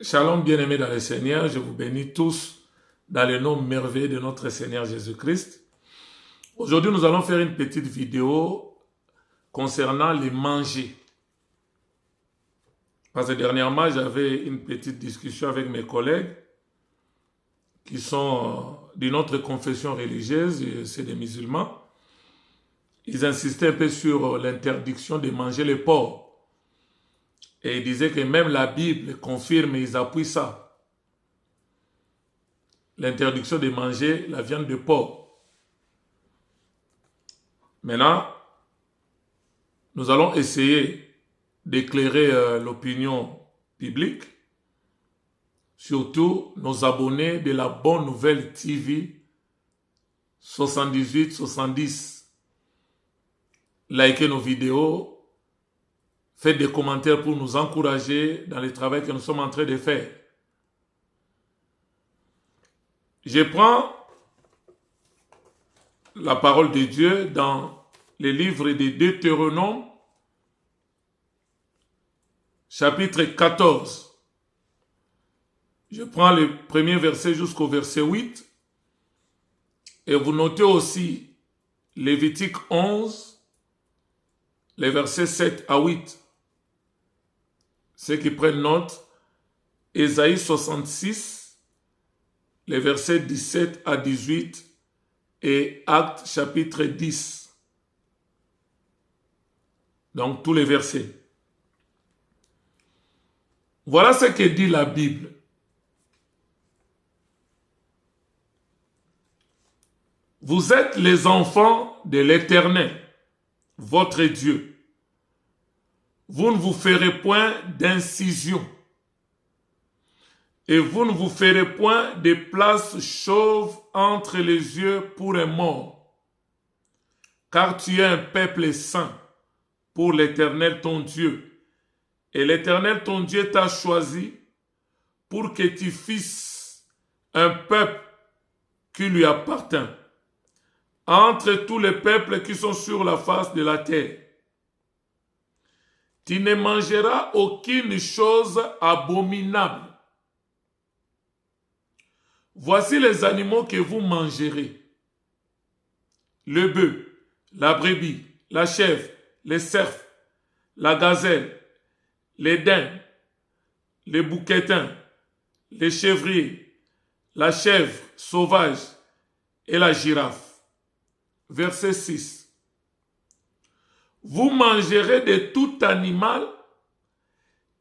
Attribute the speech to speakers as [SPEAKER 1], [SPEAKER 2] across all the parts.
[SPEAKER 1] Shalom bien-aimés dans le Seigneur, je vous bénis tous dans le nom merveilleux de notre Seigneur Jésus-Christ. Aujourd'hui, nous allons faire une petite vidéo concernant les manger. Parce que dernièrement, j'avais une petite discussion avec mes collègues qui sont d'une autre confession religieuse, c'est des musulmans. Ils insistaient un peu sur l'interdiction de manger le porc. Et ils disaient que même la Bible confirme et ils appuient ça. L'interdiction de manger la viande de porc. Maintenant, nous allons essayer d'éclairer l'opinion publique, surtout nos abonnés de la Bonne Nouvelle TV 78-70. Likez nos vidéos, faites des commentaires pour nous encourager dans le travail que nous sommes en train de faire. Je prends la parole de Dieu dans le livre de Deutéronome, chapitre 14. Je prends le premier verset jusqu'au verset 8. Et vous notez aussi Lévitique 11, les versets 7 à 8. Ceux qui prennent note, Ésaïe 66, les versets 17 à 18 et Actes chapitre 10. Donc tous les versets. Voilà ce que dit la Bible. Vous êtes les enfants de l'Éternel, votre Dieu. Vous ne vous ferez point d'incision. Et vous ne vous ferez point de place chauve entre les yeux pour un mort. Car tu es un peuple saint pour l'Éternel ton Dieu. Et l'Éternel ton Dieu t'a choisi pour que tu fasses un peuple qui lui appartient entre tous les peuples qui sont sur la face de la terre. Tu ne mangeras aucune chose abominable. Voici les animaux que vous mangerez: le bœuf, la brebis, la chèvre, les cerfs, la gazelle, les daims, les bouquetins, les chèvriers, la chèvre sauvage et la girafe. Verset 6. Vous mangerez de tout animal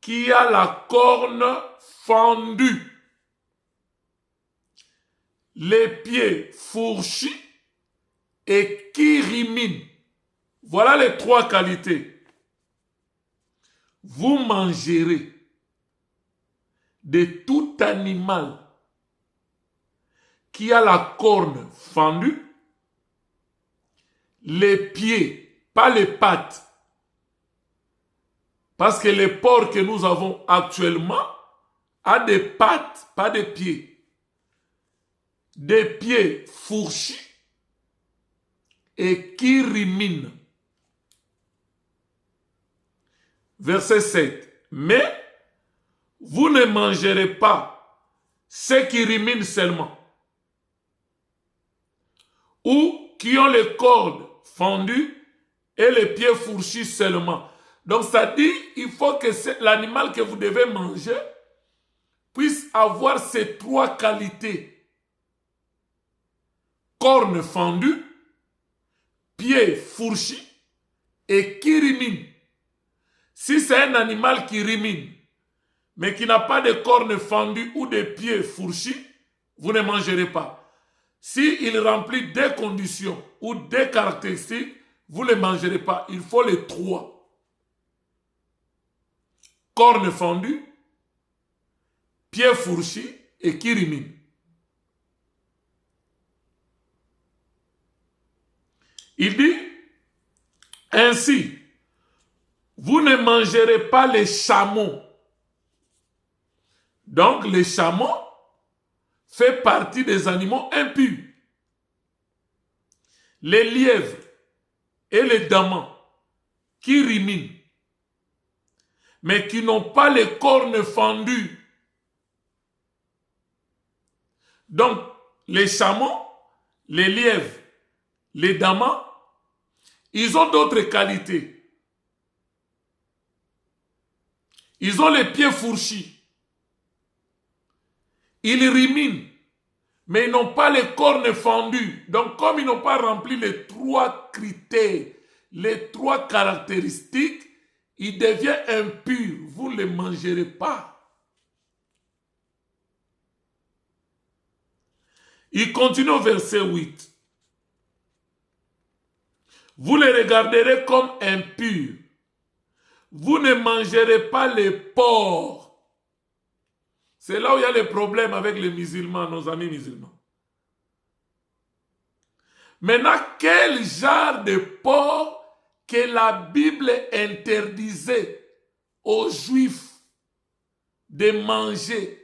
[SPEAKER 1] qui a la corne fendue, les pieds fourchis et qui rimine. Voilà les trois qualités. Vous mangerez de tout animal qui a la corne fendue, les pieds, pas les pattes. Parce que les porcs que nous avons actuellement a des pattes, pas des pieds. Des pieds fourchis et qui riminent. Verset 7. Mais vous ne mangerez pas ceux qui riminent seulement, ou qui ont les cornes fendues et les pieds fourchis seulement. Donc ça dit, il faut que l'animal que vous devez manger puisse avoir ces trois qualités: cornes fendues, pieds fourchis et qui rimine. Si c'est un animal qui rimine, mais qui n'a pas de cornes fendues ou de pieds fourchis, vous ne mangerez pas. S'il remplit des conditions ou des caractéristiques, vous ne les mangerez pas. Il faut les trois: cornes fendues, pieds fourchis et qui rimine. Il dit ainsi: vous ne mangerez pas les chameaux. Donc les chameaux fait partie des animaux impurs. Les lièvres et les damans qui riminent, mais qui n'ont pas les cornes fendues Donc, les chameaux, les lièvres, les damas, ils ont d'autres qualités. Ils ont les pieds fourchis. Ils ruminent, mais ils n'ont pas les cornes fendues. Donc, comme ils n'ont pas rempli les 3 critères, les 3 caractéristiques, ils deviennent impurs. Vous ne les mangerez pas. Il continue au verset 8. Vous les regarderez comme impurs. Vous ne mangerez pas les porcs. C'est là où il y a les problèmes avec les musulmans, nos amis musulmans. Maintenant, quel genre de porc que la Bible interdisait aux Juifs de manger?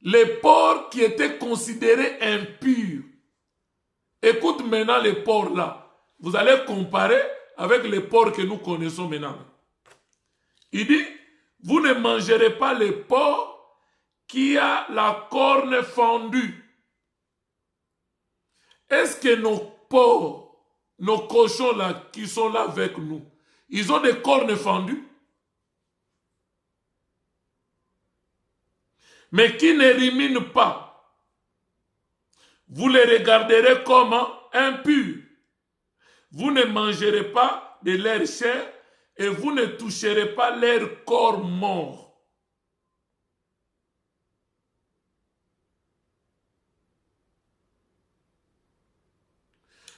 [SPEAKER 1] Les porcs qui étaient considérés impurs. Écoute maintenant les porcs là. Vous allez comparer avec les porcs que nous connaissons maintenant. Il dit, vous ne mangerez pas les porcs qui a la corne fendue. Est-ce que nos porcs, nos cochons là qui sont là avec nous, ils ont des cornes fendues? Mais qui ne ruminent pas, vous les regarderez comme impurs. Vous ne mangerez pas de leur chair et vous ne toucherez pas leur corps mort.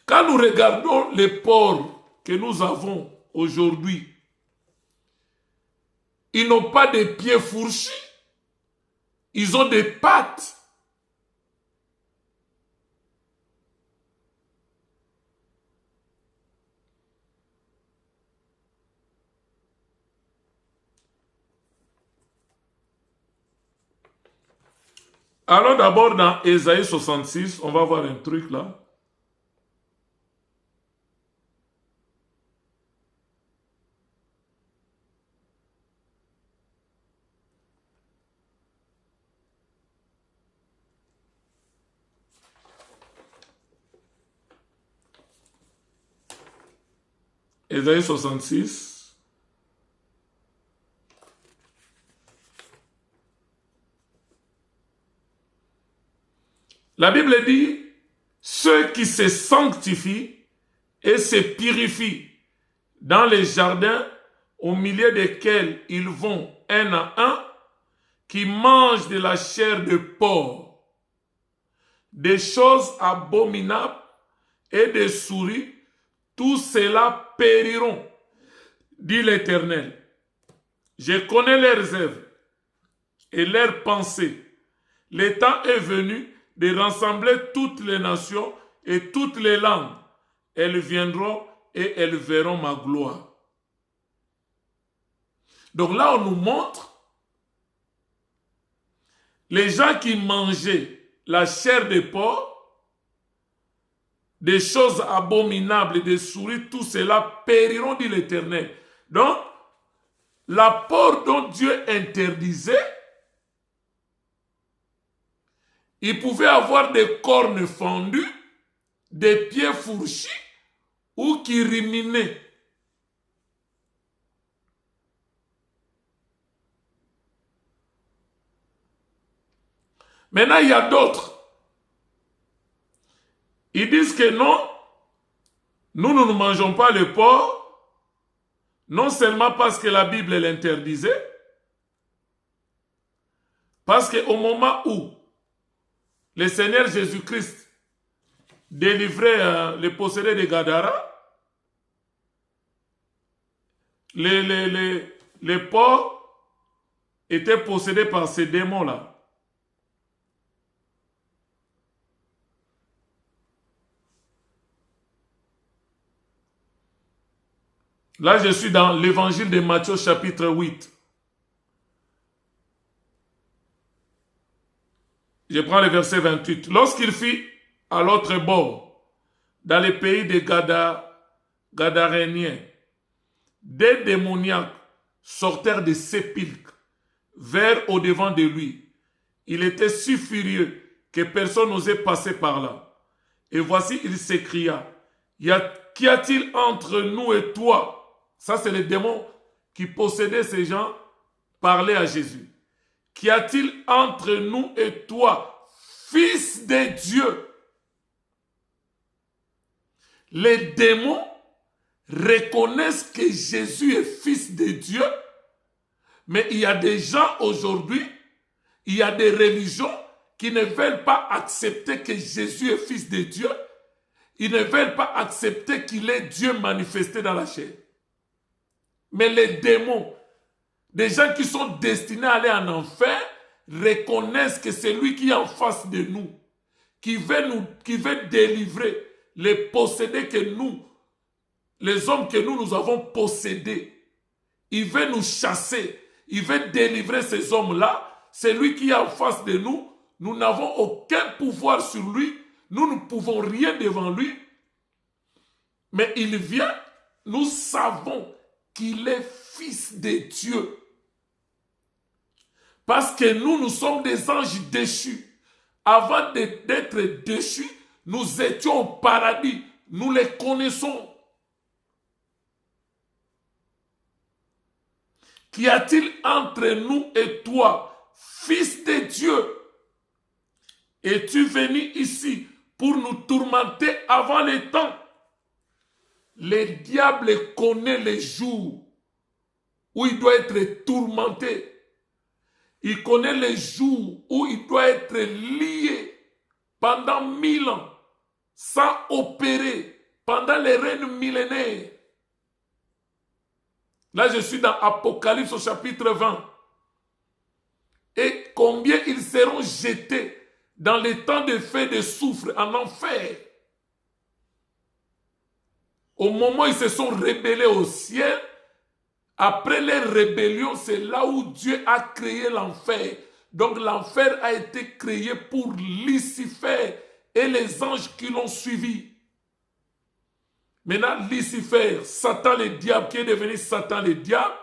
[SPEAKER 1] Quand nous regardons les porcs que nous avons aujourd'hui, ils n'ont pas de pieds fourchus. Ils ont des pattes. Alors d'abord dans Ésaïe 66, on va voir un truc là. Ésaïe 66. La Bible dit, ceux qui se sanctifient et se purifient dans les jardins au milieu desquels ils vont un à un, qui mangent de la chair de porc, des choses abominables et des souris, tous ceux-là périront, dit l'Éternel. Je connais leurs œuvres et leurs pensées. Le temps est venu de rassembler toutes les nations et toutes les langues. Elles viendront et elles verront ma gloire. Donc là, on nous montre les gens qui mangeaient la chair de porc, des choses abominables et des souris, tout cela périront, dit l'Éternel. Donc, la porc dont Dieu interdisait, il pouvait avoir des cornes fendues, des pieds fourchis ou qui ruminaient. Maintenant, il y a d'autres. Ils disent que non, nous ne mangeons pas le porc, non seulement parce que la Bible l'interdisait, parce qu'au moment où le Seigneur Jésus-Christ délivrait les possédés de Gadara, les porcs étaient possédés par ces démons-là. Là, je suis dans l'évangile de Matthieu chapitre 8. Je prends le verset 28. Lorsqu'il fut à l'autre bord, dans le pays des Gadaréniens, des démoniaques sortirent des sépulcres, vinrent au-devant de lui. Il était si furieux que personne n'osait passer par là. Et voici, il s'écria, qu'y a-t-il entre nous et toi? Ça, c'est les démons qui possédaient ces gens, parlaient à Jésus. Qu'y a-t-il entre nous et toi, fils de Dieu? Les démons reconnaissent que Jésus est fils de Dieu, mais il y a des gens aujourd'hui, il y a des religions qui ne veulent pas accepter que Jésus est fils de Dieu. Ils ne veulent pas accepter qu'il est Dieu manifesté dans la chair. Mais les démons, des gens qui sont destinés à aller en enfer, reconnaissent que c'est lui qui est en face de nous, qui veut délivrer les possédés que nous, les hommes que nous avons possédés. Il veut nous chasser, il veut délivrer ces hommes-là. C'est lui qui est en face de nous. Nous n'avons aucun pouvoir sur lui. Nous ne pouvons rien devant lui. Mais il vient, nous savons qu'il est fils de Dieu. Parce que nous sommes des anges déchus. Avant d'être déchus, nous étions au paradis. Nous les connaissons. Qu'y a-t-il entre nous et toi, fils de Dieu? Es-tu venu ici pour nous tourmenter avant les temps? Le diable connaît les jours où il doit être tourmenté. Il connaît les jours où il doit être lié pendant 1000 ans, sans opérer, pendant les règnes millénaires. Là, je suis dans Apocalypse au chapitre 20. Et combien ils seront jetés dans les temps de feu et de soufre en enfer. Au moment où ils se sont rebellés au ciel, après leur rébellion, c'est là où Dieu a créé l'enfer. Donc l'enfer a été créé pour Lucifer et les anges qui l'ont suivi. Maintenant, Lucifer, Satan le diable, qui est devenu Satan le diable,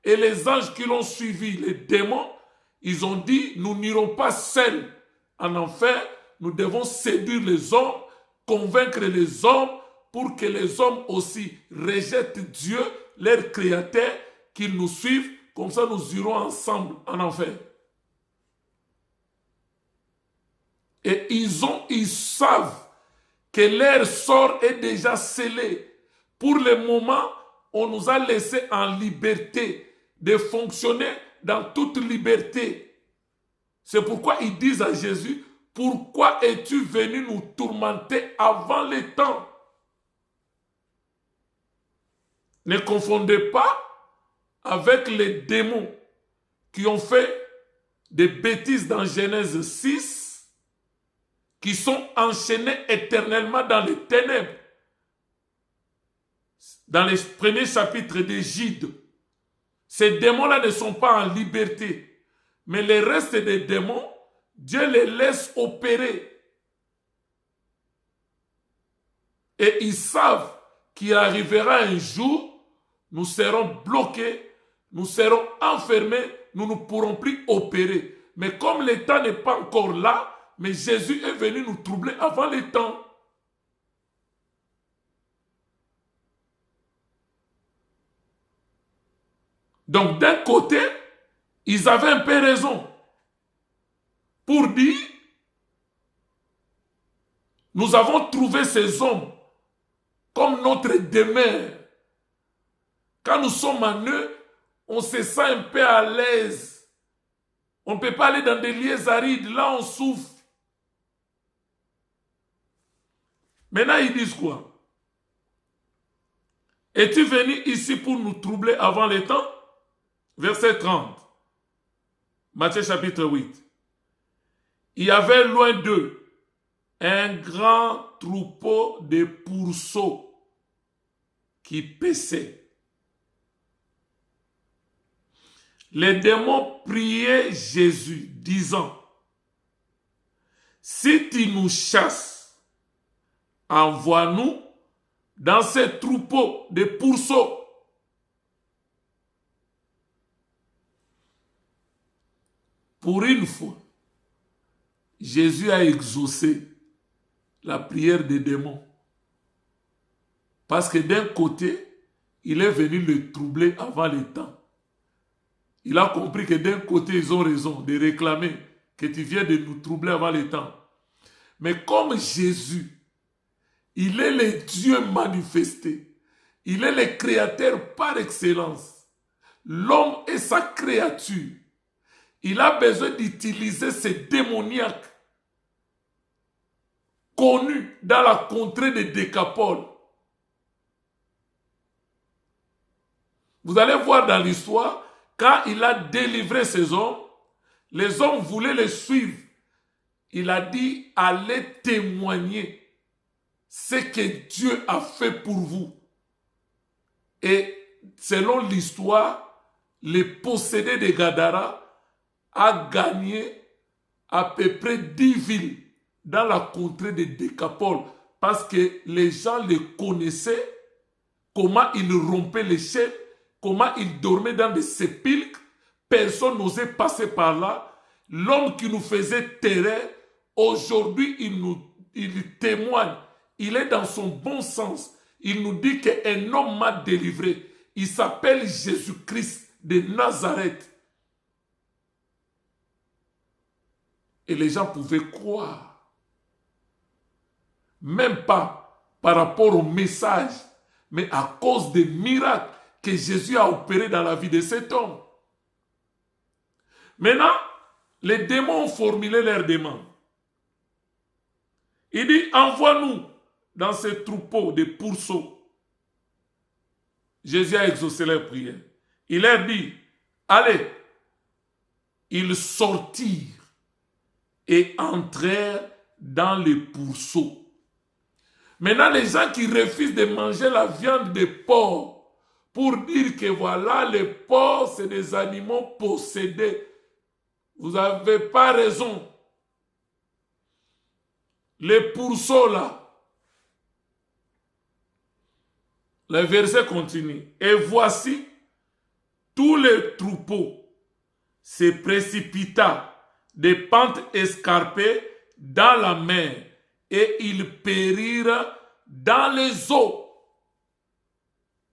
[SPEAKER 1] et les anges qui l'ont suivi, les démons, ils ont dit, nous n'irons pas seuls en enfer, nous devons séduire les hommes, convaincre les hommes, pour que les hommes aussi rejettent Dieu, leur créateur, qu'ils nous suivent, comme ça nous irons ensemble en enfer. Et ils savent que leur sort est déjà scellé. Pour le moment, on nous a laissé en liberté de fonctionner dans toute liberté. C'est pourquoi ils disent à Jésus, pourquoi es-tu venu nous tourmenter avant le temps? Ne confondez pas avec les démons qui ont fait des bêtises dans Genèse 6, qui sont enchaînés éternellement dans les ténèbres. Dans les premiers chapitres d'Égide, ces démons-là ne sont pas en liberté. Mais le reste des démons, Dieu les laisse opérer. Et ils savent qu'il arrivera un jour, nous serons bloqués, nous serons enfermés, nous ne pourrons plus opérer. Mais comme le temps n'est pas encore là, mais Jésus est venu nous troubler avant le temps. Donc d'un côté, ils avaient un peu raison pour dire, nous avons trouvé ces hommes comme notre demeure. Quand nous sommes en eux, on se sent un peu à l'aise. On ne peut pas aller dans des lieux arides, là on souffre. Maintenant, ils disent quoi? Es-tu venu ici pour nous troubler avant le temps? Verset 30. Matthieu chapitre 8. Il y avait loin d'eux un grand troupeau de pourceaux qui paissaient. Les démons priaient Jésus, disant, si tu nous chasses, envoie-nous dans ces troupeaux de pourceaux. Pour une fois, Jésus a exaucé la prière des démons. Parce que d'un côté, il est venu le troubler avant le temps. Il a compris que d'un côté, ils ont raison de réclamer que tu viens de nous troubler avant le temps. Mais comme Jésus, il est le Dieu manifesté, il est le créateur par excellence. L'homme est sa créature. Il a besoin d'utiliser ces démoniaques connus dans la contrée de Décapole. Vous allez voir dans l'histoire, quand il a délivré ces hommes, les hommes voulaient le suivre. Il a dit, allez témoigner ce que Dieu a fait pour vous. Et selon l'histoire, le possédé de Gadara a gagné à peu près 10 villes dans la contrée de Décapole parce que les gens le connaissaient, comment il rompait les chaînes, comment il dormait dans des sépulcres, personne n'osait passer par là. L'homme qui nous faisait terreur, aujourd'hui il témoigne, il est dans son bon sens. Il nous dit qu'un homme m'a délivré. Il s'appelle Jésus-Christ de Nazareth. Et les gens pouvaient croire. Même pas par rapport au message, mais à cause des miracles que Jésus a opérés dans la vie de cet homme. Maintenant, les démons ont formulé leur demande. Il dit, envoie-nous dans ces troupeaux de pourceaux. Jésus a exaucé leur prière. Il leur dit, allez. Ils sortirent et entrèrent dans les pourceaux. Maintenant, les gens qui refusent de manger la viande de porc pour dire que voilà, les porcs, c'est des animaux possédés. Vous n'avez pas raison. Les pourceaux là. Le verset continue. Et voici, tous les troupeaux se précipita des pentes escarpées dans la mer et ils périrent dans les eaux.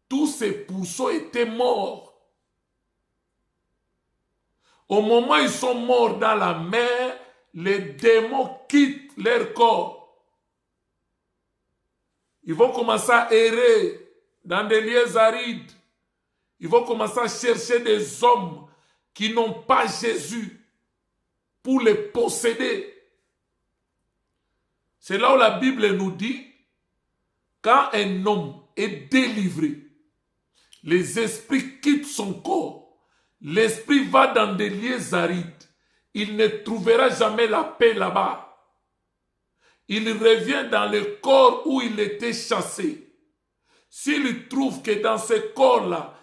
[SPEAKER 1] Tous ces pourceaux étaient morts. Au moment où ils sont morts dans la mer, les démons quittent leur corps. Ils vont commencer à errer dans des lieux arides. Ils vont commencer à chercher des hommes qui n'ont pas Jésus pour les posséder. C'est là où la Bible nous dit, quand un homme est délivré, les esprits quittent son corps. L'esprit va dans des lieux arides. Il ne trouvera jamais la paix là-bas. Il revient dans le corps où il était chassé. S'il trouve que dans ce corps-là,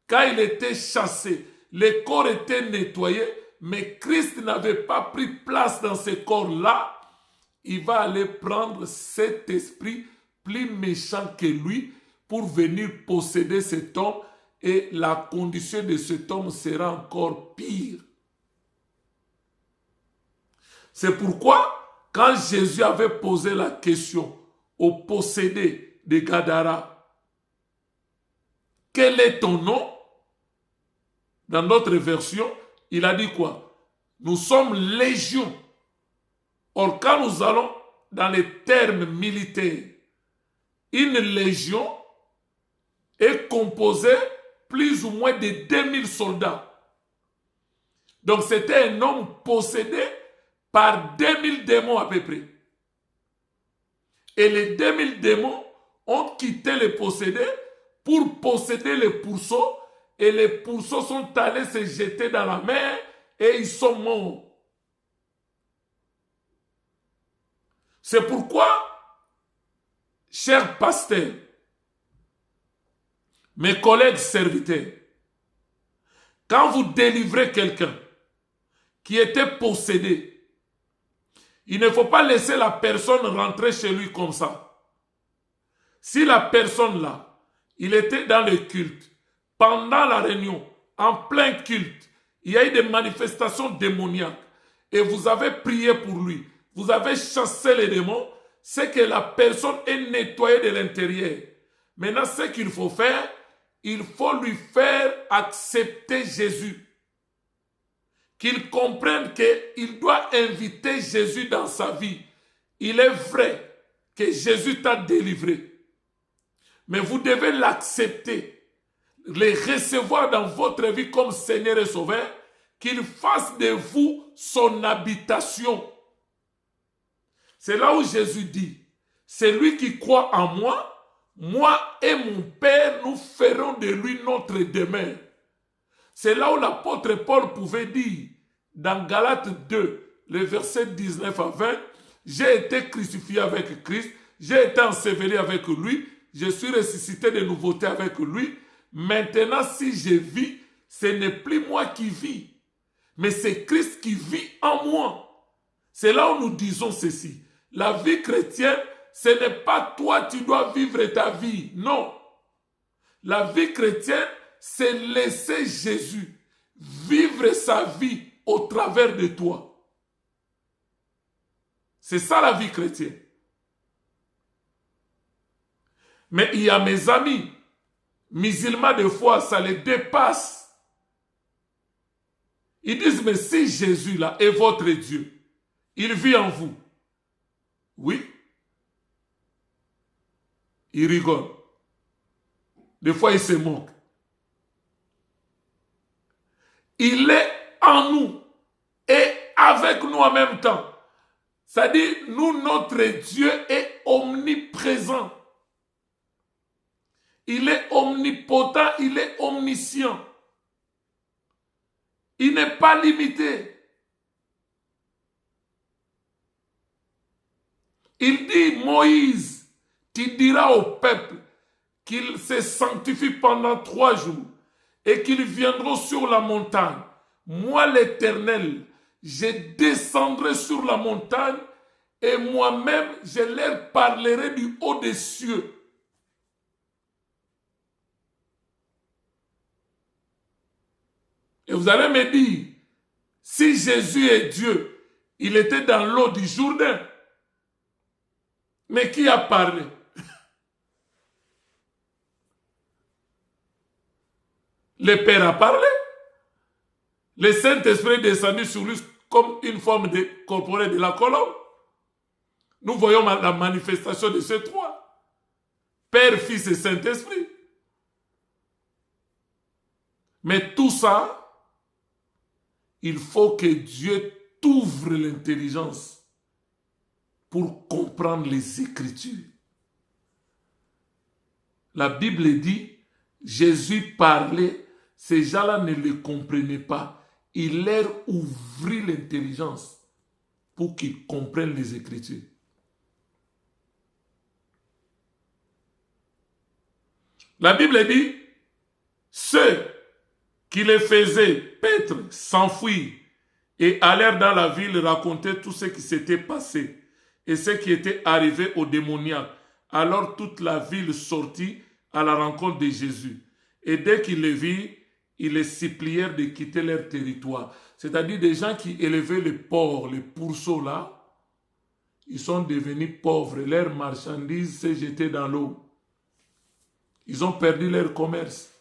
[SPEAKER 1] quand il était chassé, le corps était nettoyé, mais Christ n'avait pas pris place dans ce corps-là, il va aller prendre cet esprit plus méchant que lui pour venir posséder cet homme et la condition de cet homme sera encore pire. C'est pourquoi, quand Jésus avait posé la question au possédé de Gadara, quel est ton nom? Dans notre version, il a dit quoi? Nous sommes légion. Or, quand nous allons dans les termes militaires, une légion est composée plus ou moins de 2000 soldats. Donc, c'était un homme possédé par 2000 démons à peu près. Et les 2000 démons ont quitté les possédés pour posséder les pourceaux. Et les pourceaux sont allés se jeter dans la mer et ils sont morts. C'est pourquoi, chers pasteurs, mes collègues serviteurs, quand vous délivrez quelqu'un qui était possédé, il ne faut pas laisser la personne rentrer chez lui comme ça. Si la personne là, il était dans le culte, pendant la réunion, en plein culte, il y a eu des manifestations démoniaques, et vous avez prié pour lui, vous avez chassé les démons, c'est que la personne est nettoyée de l'intérieur. Maintenant, ce qu'il faut faire, il faut lui faire accepter Jésus. Qu'il comprenne qu'il doit inviter Jésus dans sa vie. Il est vrai que Jésus t'a délivré. Mais vous devez l'accepter, le recevoir dans votre vie comme Seigneur et Sauveur, qu'il fasse de vous son habitation. C'est là où Jésus dit, celui qui croit en moi, moi et mon Père, nous ferons de lui notre demeure. C'est là où l'apôtre Paul pouvait dire, dans Galates 2, le verset 19 à 20, j'ai été crucifié avec Christ, j'ai été enseveli avec lui, je suis ressuscité de nouveauté avec lui. Maintenant, si je vis, ce n'est plus moi qui vis, mais c'est Christ qui vit en moi. C'est là où nous disons ceci. La vie chrétienne, ce n'est pas toi, tu dois vivre ta vie. Non. La vie chrétienne, c'est laisser Jésus vivre sa vie au travers de toi. C'est ça la vie chrétienne. Mais il y a mes amis musulmans de foi, ça les dépasse. Ils disent, mais si Jésus là est votre Dieu, il vit en vous. Oui. Ils rigolent. Des fois, ils se moquent. Il est en nous et avec nous en même temps. C'est-à-dire, nous, notre Dieu est omniprésent. Il est omnipotent, il est omniscient. Il n'est pas limité. Il dit, Moïse, tu diras au peuple qu'il se sanctifie pendant 3 jours et qu'ils viendront sur la montagne. Moi, l'Éternel, je descendrai sur la montagne et moi-même, je leur parlerai du haut des cieux. Et vous allez me dire, si Jésus est Dieu, il était dans l'eau du Jourdain. Mais qui a parlé? Le Père a parlé. Le Saint-Esprit est descendu sur lui comme une forme de corporelle de la colombe. Nous voyons la manifestation de ces trois. Père, Fils et Saint-Esprit. Mais tout ça, il faut que Dieu t'ouvre l'intelligence pour comprendre les Écritures. La Bible dit, Jésus parlait, ces gens-là ne le comprenaient pas. Il leur ouvrit l'intelligence pour qu'ils comprennent les Écritures. La Bible dit, ceux qui les faisaient paître, s'enfuir et allèrent dans la ville raconter tout ce qui s'était passé et ce qui était arrivé aux démoniaques. Alors toute la ville sortit à la rencontre de Jésus. Et dès qu'ils le virent, ils les supplièrent de quitter leur territoire. C'est-à-dire des gens qui élevaient les porcs, les pourceaux là, ils sont devenus pauvres. Leurs marchandises s'est jetées dans l'eau. Ils ont perdu leur commerce.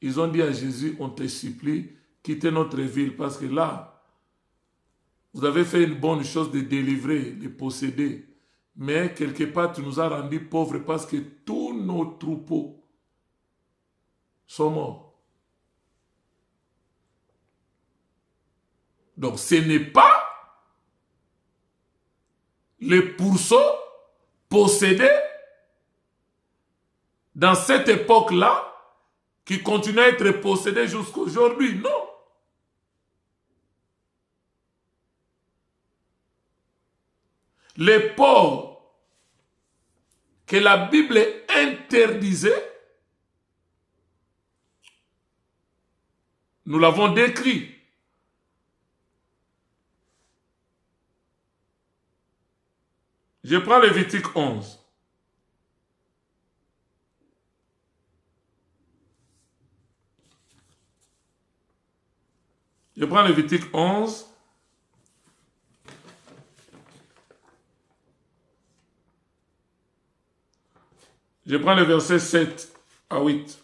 [SPEAKER 1] Ils ont dit à Jésus, on te supplie, quittez notre ville parce que là, vous avez fait une bonne chose de délivrer, de posséder. Mais quelque part, tu nous as rendus pauvres parce que tous nos troupeaux sont morts. Donc, ce n'est pas les pourceaux possédés dans cette époque-là qui continuent à être possédés jusqu'à aujourd'hui. Non. Les porcs que la Bible interdisait, nous l'avons décrit. Je prends Lévitique 11. Je prends Lévitique 11. Je prends le verset 7 à 8.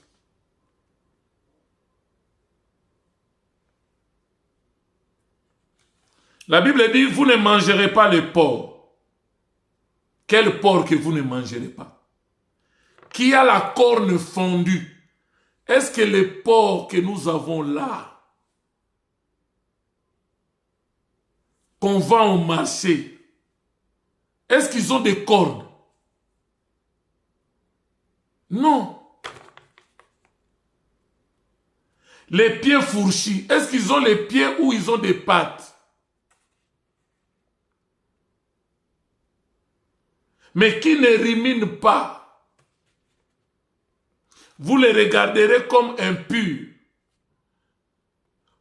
[SPEAKER 1] La Bible dit, vous ne mangerez pas le porc. Quel porc que vous ne mangerez pas? Qui a la corne fondue? Est-ce que les porcs que nous avons là, qu'on vend au marché, est-ce qu'ils ont des cornes? Non. Les pieds fourchis, est-ce qu'ils ont les pieds ou ils ont des pattes? Mais qui ne rumine pas, vous les regarderez comme impurs.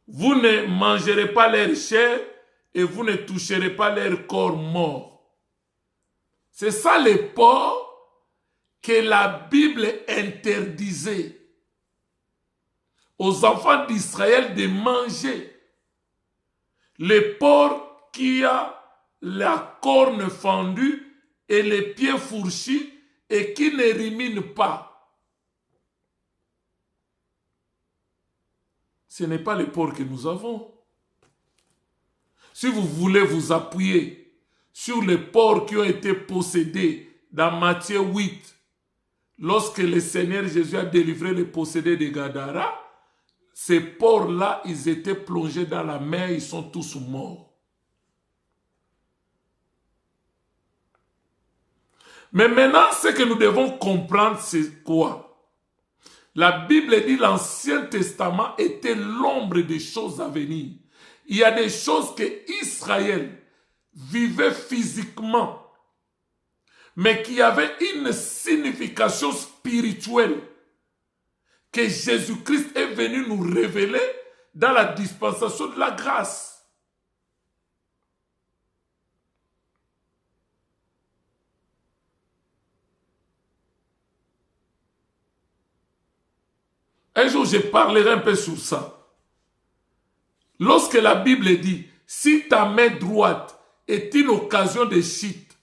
[SPEAKER 1] Vous ne mangerez pas leur chair et vous ne toucherez pas leur corps mort. C'est ça les porcs que la Bible interdisait aux enfants d'Israël de manger. Les porcs qui a la corne fendue et les pieds fourchis et qui ne rumine pas. Ce n'est pas le porc que nous avons. Si vous voulez vous appuyer sur les porcs qui ont été possédés dans Matthieu 8, lorsque le Seigneur Jésus a délivré les possédés de Gadara, ces porcs-là, ils étaient plongés dans la mer, ils sont tous morts. Mais maintenant, ce que nous devons comprendre, c'est quoi? La Bible dit que l'Ancien Testament était l'ombre des choses à venir. Il y a des choses que Israël vivait physiquement, mais qui avaient une signification spirituelle que Jésus-Christ est venu nous révéler dans la dispensation de la grâce. Un jour, je parlerai un peu sur ça. Lorsque la Bible dit, si ta main droite est une occasion de chute,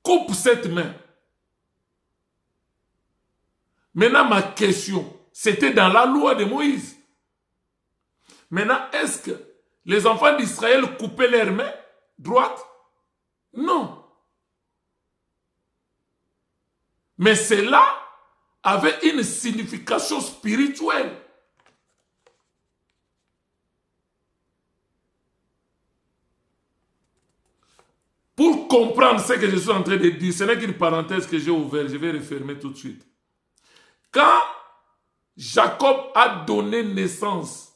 [SPEAKER 1] coupe cette main. Maintenant, ma question, c'était dans la loi de Moïse. Maintenant, est-ce que les enfants d'Israël coupaient leurs mains droite? Non. Mais cela avait une signification spirituelle. Pour comprendre ce que je suis en train de dire, ce n'est qu'une parenthèse que j'ai ouverte, je vais refermer tout de suite. Quand Jacob a donné naissance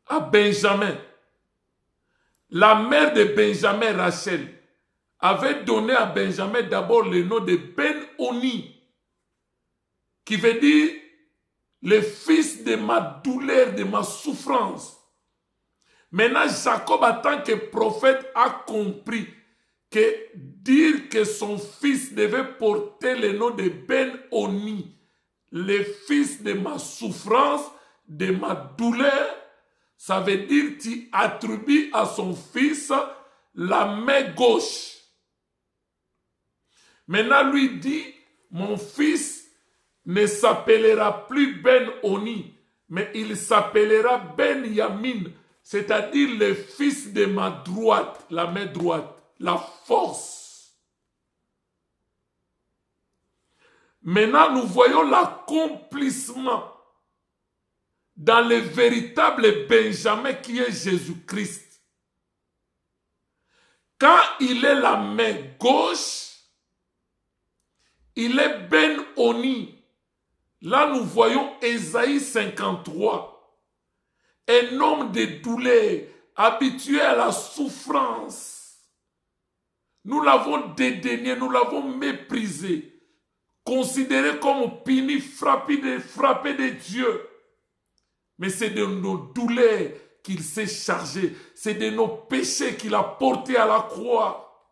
[SPEAKER 1] à Benjamin, la mère de Benjamin, Rachel, avait donné à Benjamin d'abord le nom de Ben-Oni, qui veut dire le fils de ma douleur, de ma souffrance. Maintenant, Jacob, en tant que prophète, a compris que dire que son fils devait porter le nom de Ben-Oni, le fils de ma souffrance, de ma douleur, ça veut dire qu'il attribue à son fils la main gauche. Maintenant, lui dit, mon fils ne s'appellera plus Ben-Oni, mais il s'appellera Ben-Yamin, c'est-à-dire le fils de ma droite, la main droite, la force. Maintenant, nous voyons l'accomplissement dans le véritable Benjamin qui est Jésus-Christ. Quand il est la main gauche, il est Ben-Oni. Là, nous voyons Ésaïe 53. Un homme de douleur, habitué à la souffrance. Nous l'avons dédaigné, nous l'avons méprisé, considéré comme puni, frappé de Dieu. Mais c'est de nos douleurs qu'il s'est chargé. C'est de nos péchés qu'il a portés à la croix.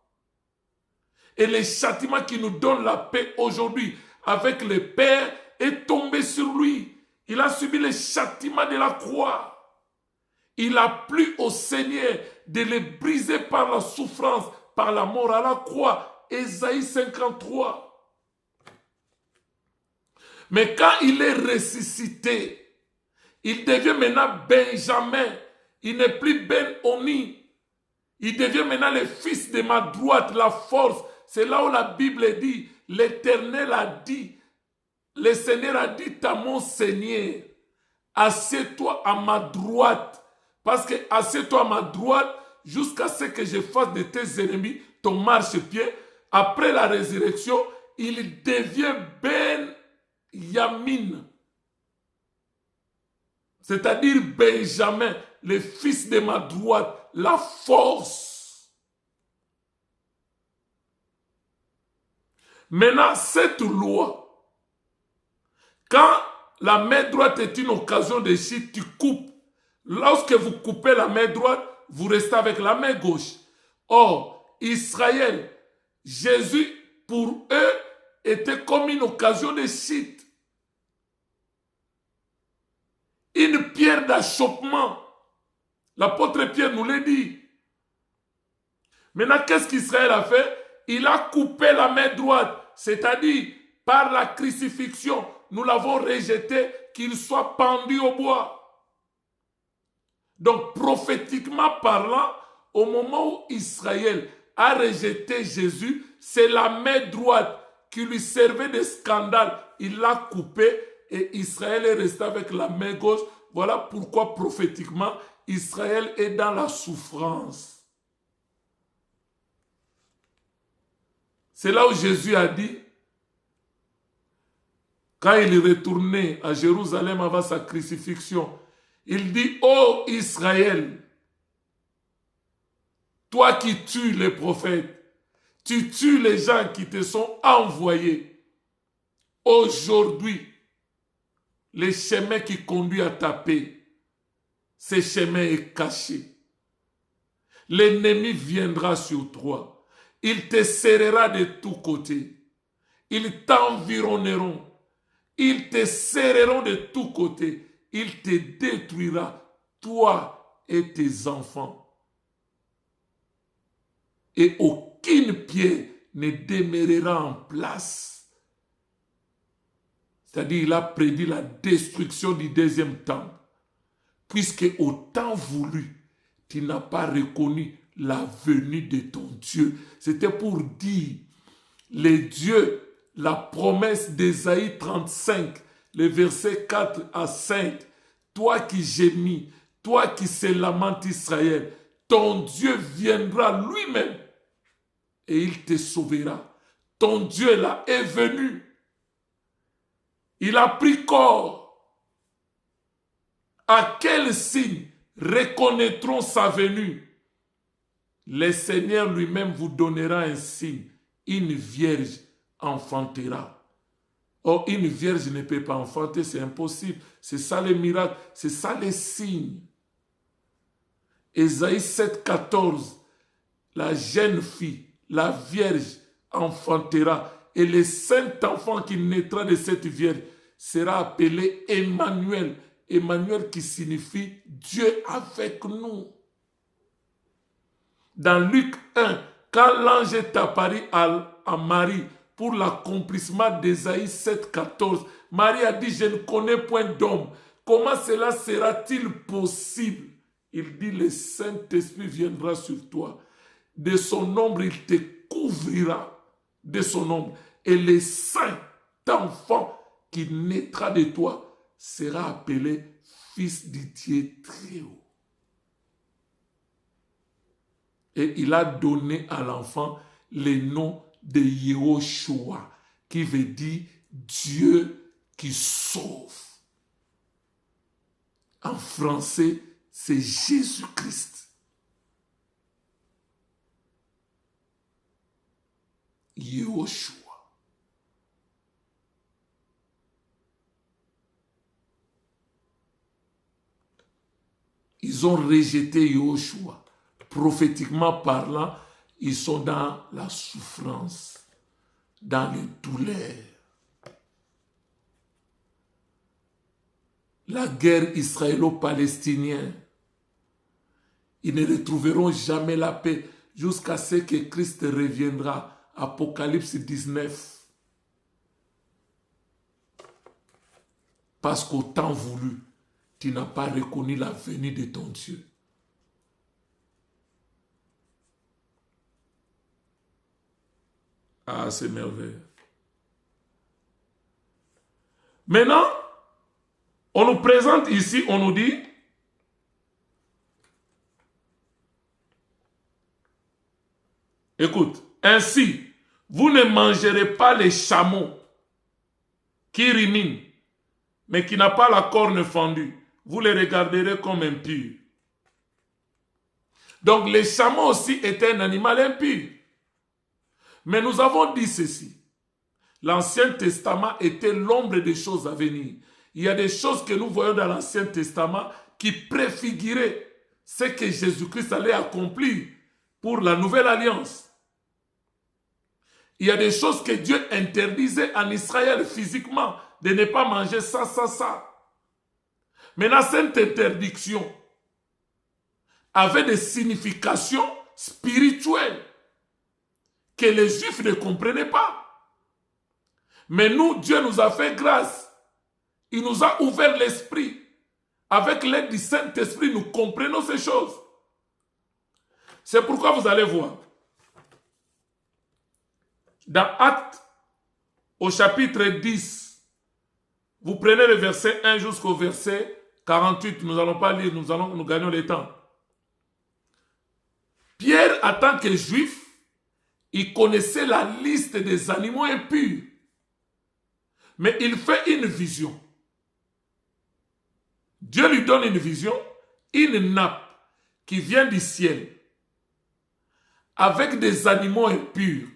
[SPEAKER 1] Et le châtiment qui nous donne la paix aujourd'hui avec le Père est tombé sur lui. Il a subi le châtiment de la croix. Il a plu au Seigneur de les briser par la souffrance, par la mort à la croix. Ésaïe 53. Mais quand il est ressuscité, il devient maintenant Benjamin. Il n'est plus Ben-Oni. Il devient maintenant le fils de ma droite, la force. C'est là où la Bible dit, l'Éternel a dit, le Seigneur a dit à mon Seigneur, assieds-toi à ma droite. Parce que assieds-toi à ma droite jusqu'à ce que je fasse de tes ennemis ton marchepied. Après la résurrection, il devient Ben-Yamin. C'est-à-dire Benjamin, le fils de ma droite, la force. Maintenant, cette loi, quand la main droite est une occasion de chute, tu coupes. Lorsque vous coupez la main droite, vous restez avec la main gauche. Or, Israël, Jésus, pour eux, était comme une occasion de chute. Une pierre d'achoppement. L'apôtre Pierre nous l'a dit. Maintenant, qu'est-ce qu'Israël a fait? Il a coupé la main droite, c'est-à-dire par la crucifixion, nous l'avons rejeté, qu'il soit pendu au bois. Donc, prophétiquement parlant, au moment où Israël a rejeté Jésus, c'est la main droite qui lui servait de scandale. Il l'a coupée et Israël est resté avec la main gauche. Voilà pourquoi prophétiquement, Israël est dans la souffrance. C'est là où Jésus a dit, quand il est retourné à Jérusalem avant sa crucifixion, il dit, ô Israël, toi qui tues les prophètes, tu tues les gens qui te sont envoyés. Aujourd'hui, le chemin qui conduit à ta paix, ce chemin est caché. L'ennemi viendra sur toi. Il te serrera de tous côtés. Ils t'environneront. Ils te serreront de tous côtés. Il te détruira, toi et tes enfants. Et aucune pierre ne demeurera en place. C'est-à-dire, il a prédit la destruction du deuxième temple. Puisque au temps voulu, tu n'as pas reconnu la venue de ton Dieu. C'était pour dire, les dieux, la promesse d'Ésaïe 35, les versets 4 à 5, toi qui gémis, toi qui se lamentes Israël, ton Dieu viendra lui-même et il te sauvera. Ton Dieu là est venu. Il a pris corps. À quel signe reconnaîtront sa venue? Le Seigneur lui-même vous donnera un signe. Une vierge enfantera. Or, une vierge ne peut pas enfanter, c'est impossible. C'est ça le miracle, c'est ça les signes. Ésaïe 7, 14. La jeune fille, la vierge enfantera. Et le saint enfant qui naîtra de cette vierge sera appelé Emmanuel. Emmanuel qui signifie Dieu avec nous. Dans Luc 1, quand l'ange est apparu à Marie pour l'accomplissement d'Ésaïe 7, 14, Marie a dit, je ne connais point d'homme. Comment cela sera-t-il possible? Il dit, le Saint-Esprit viendra sur toi. De son ombre, il te couvrira de son ombre. Et le saint enfant qui naîtra de toi sera appelé fils du Dieu très haut. Et il a donné à l'enfant le nom de Yehoshua, qui veut dire Dieu qui sauve. En français, c'est Jésus-Christ. Yehoshua. Ils ont rejeté Yehoshua. Prophétiquement parlant, ils sont dans la souffrance, dans les douleurs. la guerre israélo-palestinienne. Ils ne retrouveront jamais la paix jusqu'à ce que Christ reviendra. Apocalypse 19. Parce qu'au temps voulu, tu n'as pas reconnu la venue de ton Dieu. Ah, c'est merveilleux. Maintenant, on nous présente ici, on nous dit, écoute, ainsi, vous ne mangerez pas les chameaux qui ruminent, mais qui n'a pas la corne fendue. Vous les regarderez comme impurs. Donc, les chameaux aussi étaient un animal impur. Mais nous avons dit ceci. L'Ancien Testament était l'ombre des choses à venir. Il y a des choses que nous voyons dans l'Ancien Testament qui préfiguraient ce que Jésus-Christ allait accomplir pour la nouvelle alliance. Il y a des choses que Dieu interdisait en Israël physiquement, de ne pas manger ça, ça, ça. Maintenant, cette interdiction avait des significations spirituelles que les Juifs ne comprenaient pas. Mais nous, Dieu nous a fait grâce. Il nous a ouvert l'esprit. Avec l'aide du Saint-Esprit, nous comprenons ces choses. C'est pourquoi vous allez voir. Dans Actes, au chapitre 10, vous prenez le verset 1 jusqu'au verset 48. Nous n'allons pas lire, nous gagnons le temps. Pierre, en tant que juif, il connaissait la liste des animaux impurs. Mais il fait une vision. Dieu lui donne une vision, une nappe qui vient du ciel, avec des animaux impurs.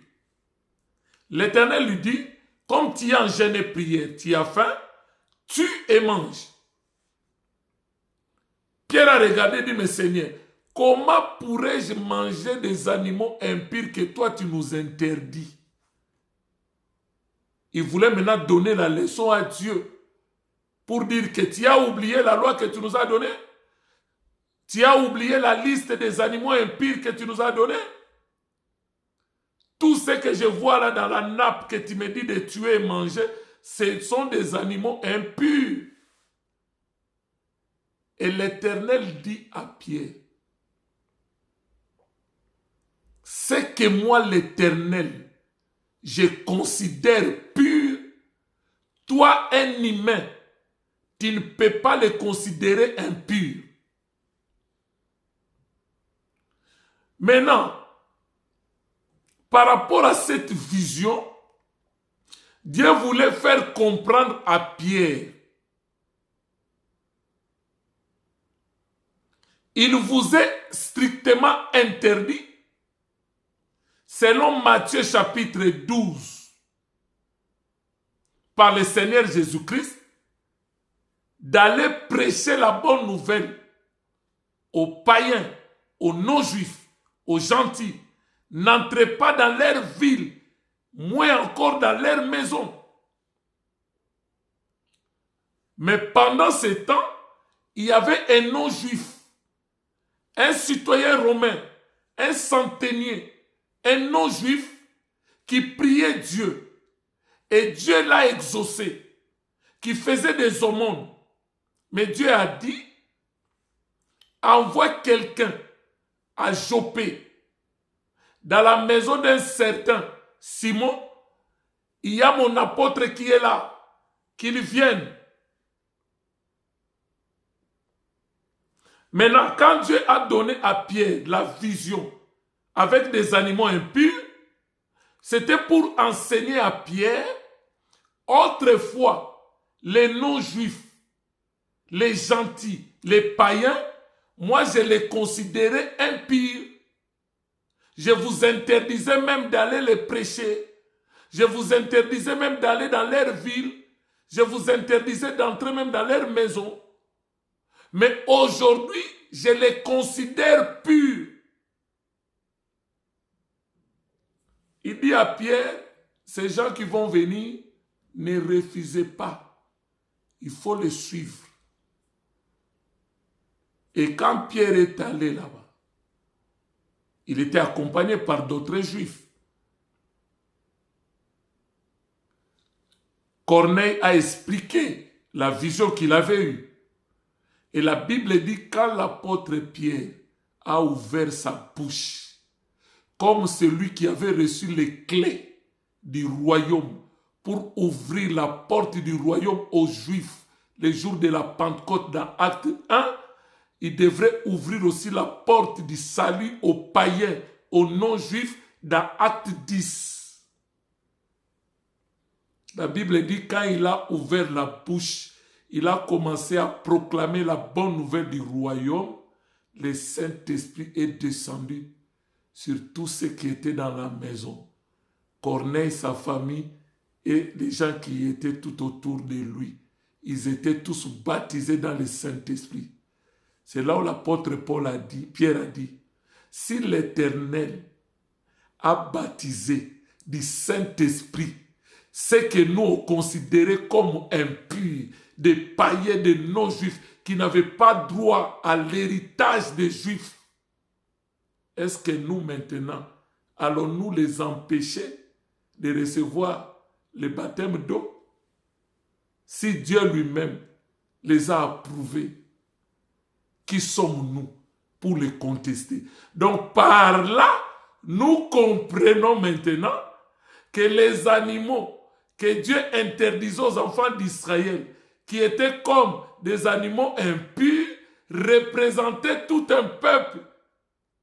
[SPEAKER 1] L'Éternel lui dit, comme tu es en jeûne et prière, tu as faim, tue et mange. Pierre a regardé et dit, mais Seigneur, comment pourrais-je manger des animaux impurs que toi tu nous interdis? Il voulait maintenant donner la leçon à Dieu pour dire que tu as oublié la loi que tu nous as donnée. Tu as oublié la liste des animaux impurs que tu nous as donnée. Tout ce que je vois là dans la nappe que tu me dis de tuer et manger, ce sont des animaux impurs. Et l'Éternel dit à Pierre, c'est que moi l'Éternel, je considère pur, toi un humain, tu ne peux pas le considérer impur. Maintenant, par rapport à cette vision, Dieu voulait faire comprendre à Pierre, il vous est strictement interdit, selon Matthieu chapitre 12, par le Seigneur Jésus-Christ, d'aller prêcher la bonne nouvelle aux païens, aux non-juifs, aux gentils. N'entrez pas dans leur ville, moins encore dans leur maison. Mais pendant ce temps, il y avait un non-juif, un citoyen romain, un centenier, un non-juif qui priait Dieu. Et Dieu l'a exaucé, qui faisait des aumônes. Mais Dieu a dit, envoie quelqu'un à Joppé, dans la maison d'un certain Simon, il y a mon apôtre qui est là, qu'il vienne. Maintenant, quand Dieu a donné à Pierre la vision avec des animaux impurs, c'était pour enseigner à Pierre, autrefois, les non-juifs, les gentils, les païens, moi je les considérais impurs. Je vous interdisais même d'aller les prêcher. Je vous interdisais même d'aller dans leur ville. Je vous interdisais d'entrer même dans leur maison. Mais aujourd'hui, je les considère purs. Il dit à Pierre, ces gens qui vont venir, ne refusez pas. Il faut les suivre. Et quand Pierre est allé là-bas, il était accompagné par d'autres juifs. Corneille a expliqué la vision qu'il avait eue. Et la Bible dit quand l'apôtre Pierre a ouvert sa bouche, comme celui qui avait reçu les clés du royaume pour ouvrir la porte du royaume aux Juifs les jours de la Pentecôte dans Acte 1, il devrait ouvrir aussi la porte du salut aux païens, aux non-juifs dans Acte 10. La Bible dit quand il a ouvert la bouche, il a commencé à proclamer la bonne nouvelle du royaume. Le Saint-Esprit est descendu sur tous ceux qui étaient dans la maison. Corneille, sa famille et les gens qui étaient tout autour de lui. Ils étaient tous baptisés dans le Saint-Esprit. C'est là où l'apôtre Paul a dit, Pierre a dit, si l'Éternel a baptisé du Saint-Esprit, c'est que nous on considérait comme impurs, des païens, des non-juifs, qui n'avaient pas droit à l'héritage des juifs. Est-ce que nous maintenant, allons-nous les empêcher de recevoir le baptême d'eau? Si Dieu lui-même les a approuvés, qui sommes-nous pour les contester? Donc par là, nous comprenons maintenant que les animaux que Dieu interdisait aux enfants d'Israël, qui étaient comme des animaux impurs, représentaient tout un peuple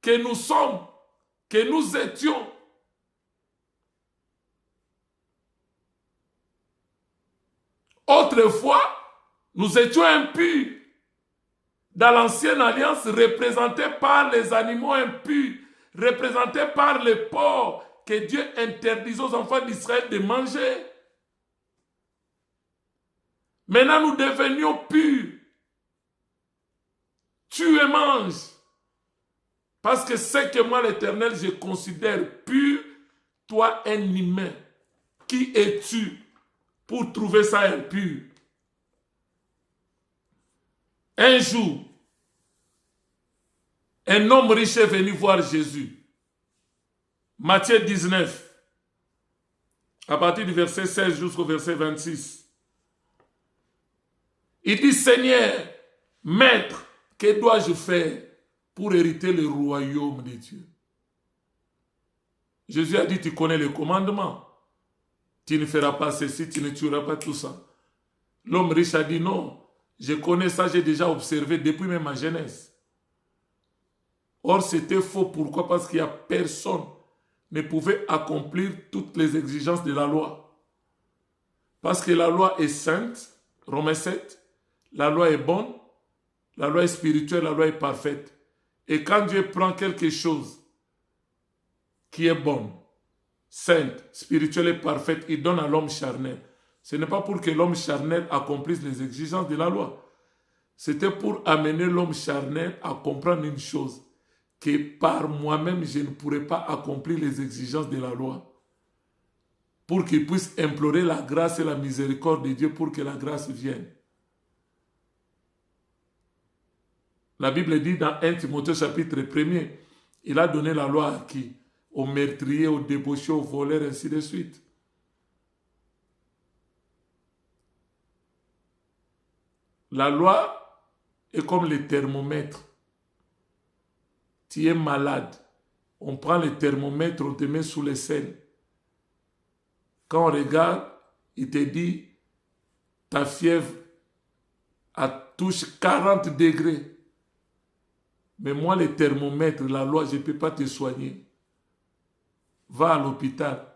[SPEAKER 1] que nous sommes, que nous étions. Autrefois, nous étions impurs. Dans l'ancienne alliance, représentés par les animaux impurs, représentés par les porcs que Dieu interdisait aux enfants d'Israël de manger. Maintenant, nous devenions purs. Tu et mange. Parce que c'est que moi, l'Éternel, je considère pur, toi, un humain. Qui es-tu pour trouver ça impur? Un jour, un homme riche est venu voir Jésus. Matthieu 19, à partir du verset 16 jusqu'au verset 26. Il dit, Seigneur, Maître, que dois-je faire pour hériter le royaume de Dieu? Jésus a dit, tu connais les commandements. Tu ne feras pas ceci, tu ne tueras pas tout ça. L'homme riche a dit, non, je connais ça, j'ai déjà observé depuis même ma jeunesse. Or, c'était faux. Pourquoi? Parce qu'il n'y a personne qui ne pouvait accomplir toutes les exigences de la loi. Parce que la loi est sainte, Romains 7, la loi est bonne, la loi est spirituelle, la loi est parfaite. Et quand Dieu prend quelque chose qui est bonne, sainte, spirituelle et parfaite, il donne à l'homme charnel. Ce n'est pas pour que l'homme charnel accomplisse les exigences de la loi. C'était pour amener l'homme charnel à comprendre une chose, que par moi-même, je ne pourrais pas accomplir les exigences de la loi. Pour qu'il puisse implorer la grâce et la miséricorde de Dieu pour que la grâce vienne. La Bible dit dans 1 Timothée chapitre 1er, il a donné la loi à qui? Aux meurtriers, aux débauchés, aux voleurs, ainsi de suite. La loi est comme le thermomètre. Tu es malade. On prend le thermomètre, on te met sous les selles. Quand on regarde, il te dit, ta fièvre touche 40 degrés. Mais moi, le thermomètre, la loi, je ne peux pas te soigner. Va à l'hôpital.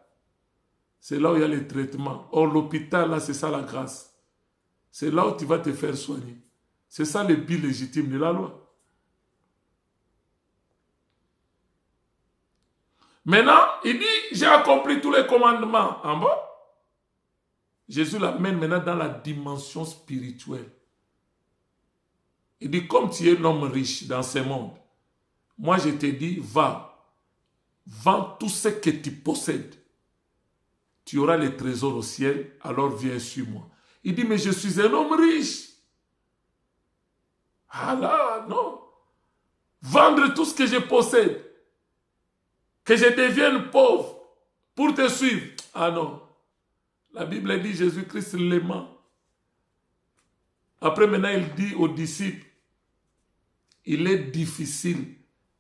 [SPEAKER 1] C'est là où il y a les traitements. Or, l'hôpital, là, c'est ça la grâce. C'est là où tu vas te faire soigner. C'est ça le but légitime de la loi. Maintenant, il dit, j'ai accompli tous les commandements en bas. Jésus l'amène maintenant dans la dimension spirituelle. Il dit, comme tu es l'homme riche dans ce monde, moi je te dis, va, vends tout ce que tu possèdes. Tu auras les trésors au ciel, alors viens sur moi. Il dit, mais je suis un homme riche. Ah là, non. vendre tout ce que je possède, que je devienne pauvre pour te suivre. Ah non. La Bible dit Jésus-Christ l'aimant. Après maintenant, il dit aux disciples, il est difficile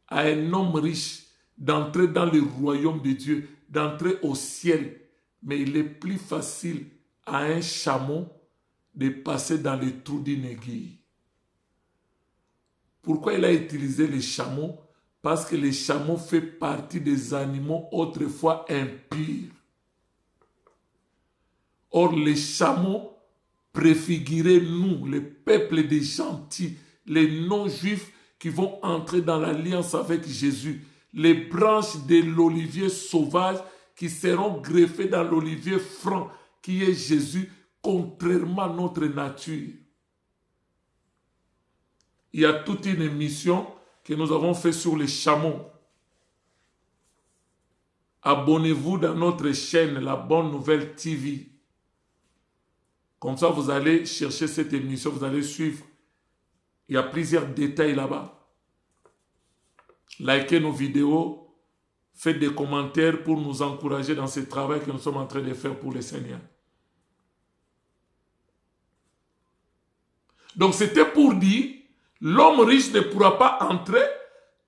[SPEAKER 1] à un homme riche d'entrer dans le royaume de Dieu, d'entrer au ciel. Mais il est plus facile à un chameau de passer dans le trou d'une aiguille. Pourquoi il a utilisé les chameaux? Parce que les chameaux font partie des animaux autrefois impurs. Or, les chameaux préfiguraient nous, le peuple des gentils, les non-juifs qui vont entrer dans l'alliance avec Jésus, les branches de l'olivier sauvage qui seront greffées dans l'olivier franc, qui est Jésus, contrairement à notre nature. Il y a toute une émission que nous avons faite sur les chameaux. Abonnez-vous dans notre chaîne, La Bonne Nouvelle TV. Comme ça, vous allez chercher cette émission, vous allez suivre. Il y a plusieurs détails là-bas. Likez nos vidéos, faites des commentaires pour nous encourager dans ce travail que nous sommes en train de faire pour le Seigneur. Donc, c'était pour dire, l'homme riche ne pourra pas entrer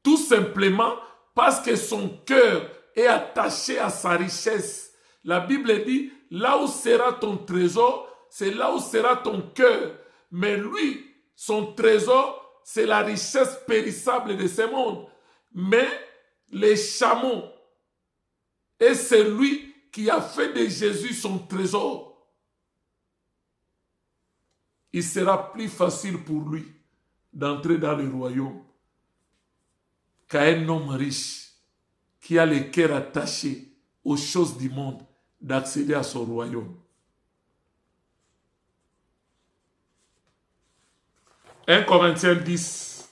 [SPEAKER 1] tout simplement parce que son cœur est attaché à sa richesse. La Bible dit, là où sera ton trésor, c'est là où sera ton cœur. Mais lui, son trésor, c'est la richesse périssable de ce monde. Mais les chameaux, et c'est lui qui a fait de Jésus son trésor. Il sera plus facile pour lui d'entrer dans le royaume qu'à un homme riche qui a le cœur attaché aux choses du monde d'accéder à son royaume. 1 Corinthiens 10.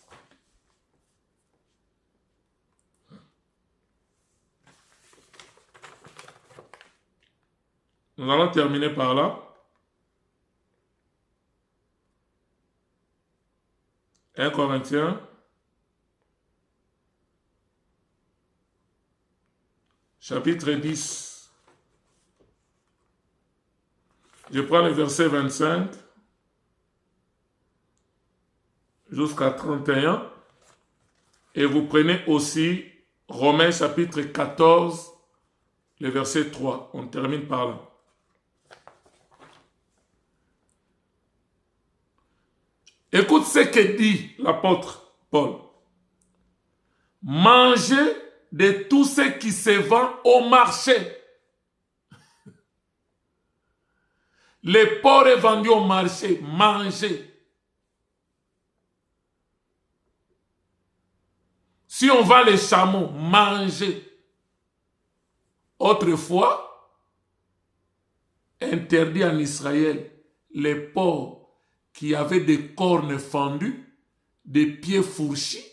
[SPEAKER 1] Nous allons terminer par là. 1 Corinthiens, chapitre 10. Je prends le verset 25 jusqu'à 31. Et vous prenez aussi Romains chapitre 14, le verset 3. On termine par là. Écoute ce que dit l'apôtre Paul. Mangez de tout ce qui se vend au marché. Le porc est vendu au marché. Mangez. Si on vend les chameaux, mangez. Autrefois, interdit en Israël, les porcs qui avaient des cornes fendues, des pieds fourchis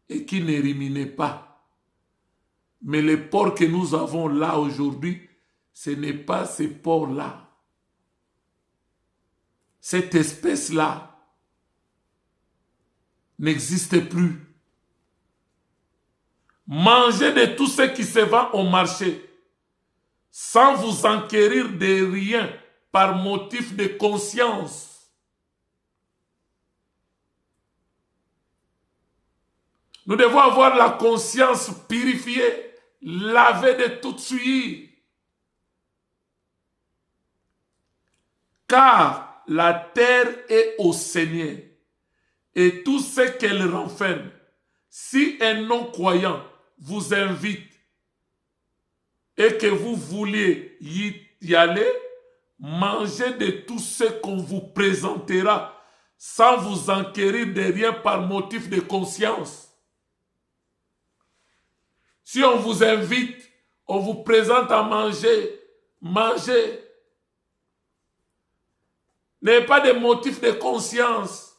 [SPEAKER 1] et qui ne ruminaient pas. Mais les porcs que nous avons là aujourd'hui, ce n'est pas ces porcs-là. Cette espèce-là n'existe plus. Mangez de tout ce qui se vend au marché, sans vous enquérir de rien par motif de conscience. Nous devons avoir la conscience purifiée, lavée de toute souillure. Car la terre est au Seigneur et tout ce qu'elle renferme. Si un non-croyant vous invite et que vous vouliez y aller, mangez de tout ce qu'on vous présentera sans vous enquérir de rien par motif de conscience. Si on vous invite, on vous présente à manger, mangez. N'ayez pas de motif de conscience.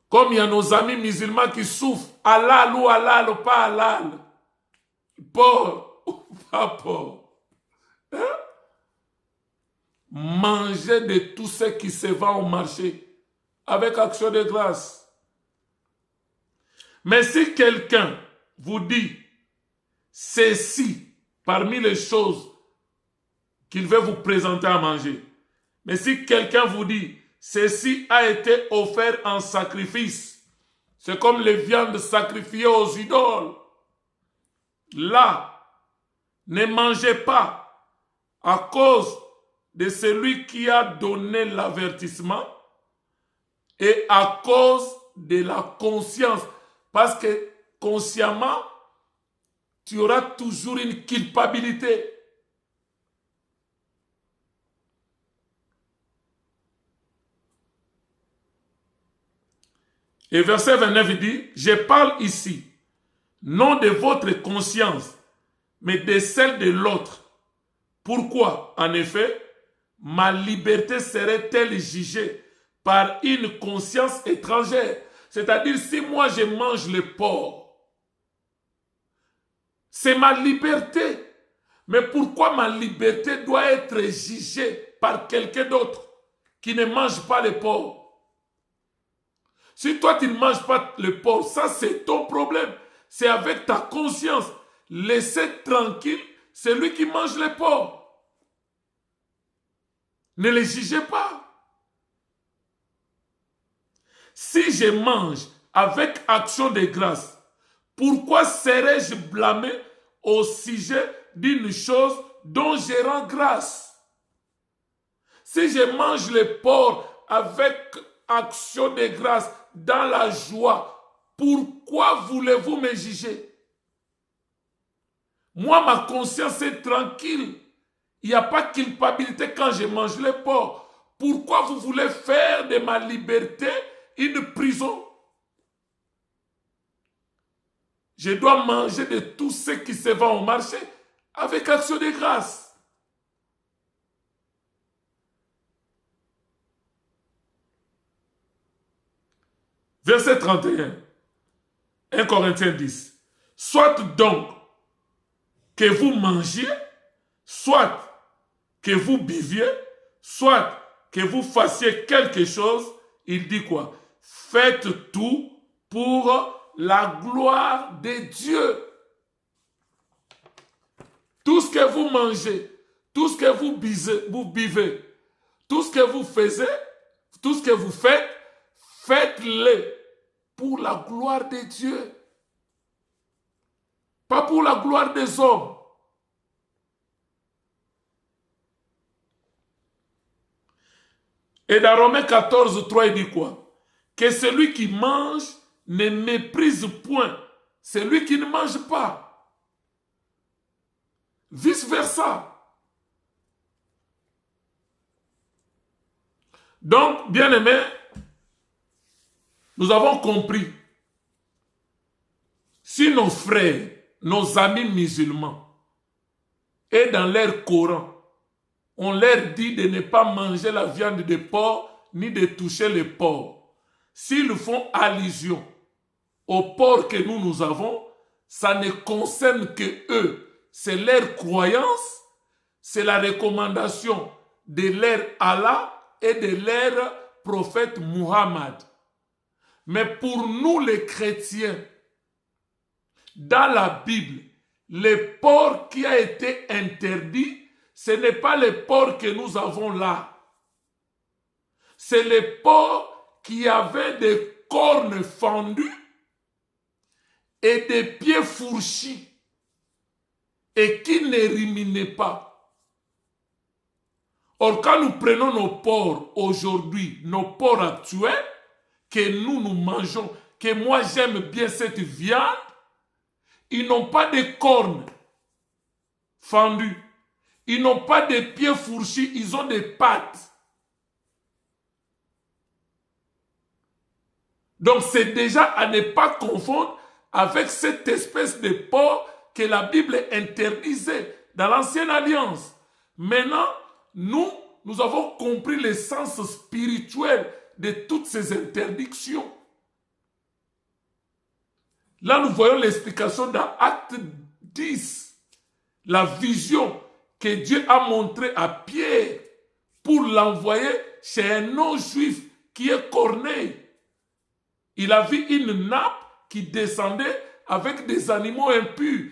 [SPEAKER 1] Comme il y a nos amis musulmans qui souffrent, halal ou halal ou pas halal, porc ou pas porc. Hein? Mangez de tout ce qui se vend au marché. avec action de grâce. Mais si quelqu'un vous dit ceci parmi les choses qu'il veut vous présenter à manger, mais si quelqu'un vous dit ceci a été offert en sacrifice, c'est comme les viandes sacrifiées aux idoles, là, ne mangez pas à cause de celui qui a donné l'avertissement et à cause de la conscience. Parce que consciemment, tu auras toujours une culpabilité. Et verset 29, il dit, je parle ici, non de votre conscience, mais de celle de l'autre. Pourquoi? En effet, ma liberté serait-elle jugée par une conscience étrangère? C'est-à-dire, si moi je mange le porc, c'est ma liberté. Mais pourquoi ma liberté doit être jugée par quelqu'un d'autre qui ne mange pas le porc? Si toi tu ne manges pas le porc, ça c'est ton problème. C'est avec ta conscience. Laissez tranquille celui qui mange le porc. Ne le jugez pas. Si je mange avec action de grâce, pourquoi serais-je blâmé au sujet d'une chose dont je rends grâce? Si je mange le porc avec action de grâce, dans la joie, pourquoi voulez-vous me juger? Moi, ma conscience est tranquille. Il n'y a pas de culpabilité quand je mange le porc. Pourquoi vous voulez faire de ma liberté une prison? Je dois manger de tout ce qui se vend au marché avec action de grâce. Verset 31, 1 Corinthiens 10. Soit donc que vous mangiez, soit que vous buviez, soit que vous fassiez quelque chose, il dit quoi? Faites tout pour la gloire de Dieu. Tout ce que vous mangez, tout ce que vous buvez, tout ce que vous faites, tout ce que vous faites, faites-le pour la gloire de Dieu. Pas pour la gloire des hommes. Et dans Romains 14, 3, il dit quoi? Que celui qui mange ne méprise point celui qui ne mange pas. Vice versa. Donc, bien aimé, nous avons compris. Si nos frères, nos amis musulmans, et dans leur Coran, on leur dit de ne pas manger la viande de porc, ni de toucher le porc. S'ils font allusion au porc que nous avons, ça ne concerne que eux. C'est leur croyance, c'est la recommandation de leur Allah et de leur prophète Muhammad. Mais pour nous les chrétiens, dans la Bible, le porc qui a été interdit, ce n'est pas le porc que nous avons là. C'est le porc qui avait des cornes fendues et des pieds fourchis et qui ne ruminait pas. Or, quand nous prenons nos porcs aujourd'hui, nos porcs actuels, que nous mangeons, que moi j'aime bien cette viande, ils n'ont pas de cornes fendues. Ils n'ont pas de pieds fourchis, ils ont des pattes. Donc c'est déjà à ne pas confondre avec cette espèce de porc que la Bible interdisait dans l'Ancienne Alliance. Maintenant, nous avons compris le sens spirituel de toutes ces interdictions. Là, nous voyons l'explication dans Acte 10, la vision que Dieu a montrée à Pierre pour l'envoyer chez un non-juif qui est Corneille. Il a vu une nappe qui descendait avec des animaux impurs,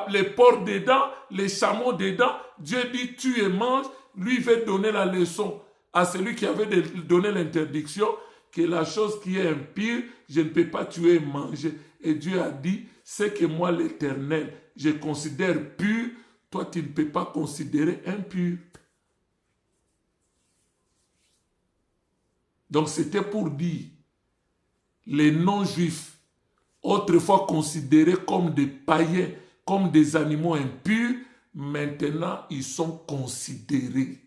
[SPEAKER 1] les porcs dedans, les chameaux dedans. Dieu dit, tue et mange. Lui veut donner la leçon à celui qui avait donné l'interdiction que la chose qui est impure, je ne peux pas tuer et manger. Et Dieu a dit, c'est que moi l'Éternel, je considère pur, toi tu ne peux pas considérer impur. Donc c'était pour dire, les non-juifs, autrefois considérés comme des païens, comme des animaux impurs, maintenant ils sont considérés.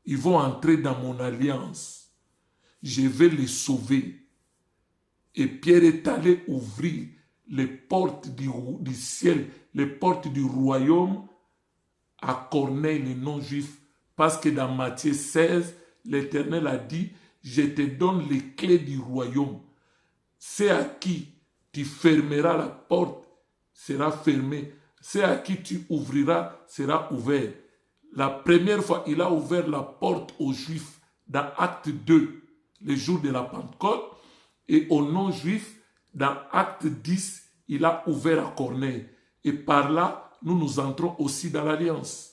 [SPEAKER 1] Ils vont entrer dans mon alliance. Je vais les sauver. Et Pierre est allé ouvrir les portes du ciel, les portes du royaume à Corneille, les non-juifs. Parce que dans Matthieu 16, l'Éternel a dit, je te donne les clés du royaume. C'est à qui tu fermeras la porte, sera fermée. C'est à qui tu ouvriras, sera ouvert. La première fois, il a ouvert la porte aux Juifs dans Acte 2, le jour de la Pentecôte. Et aux non-juifs, dans Acte 10, il a ouvert à Corneille. Et par là, nous entrons aussi dans l'alliance.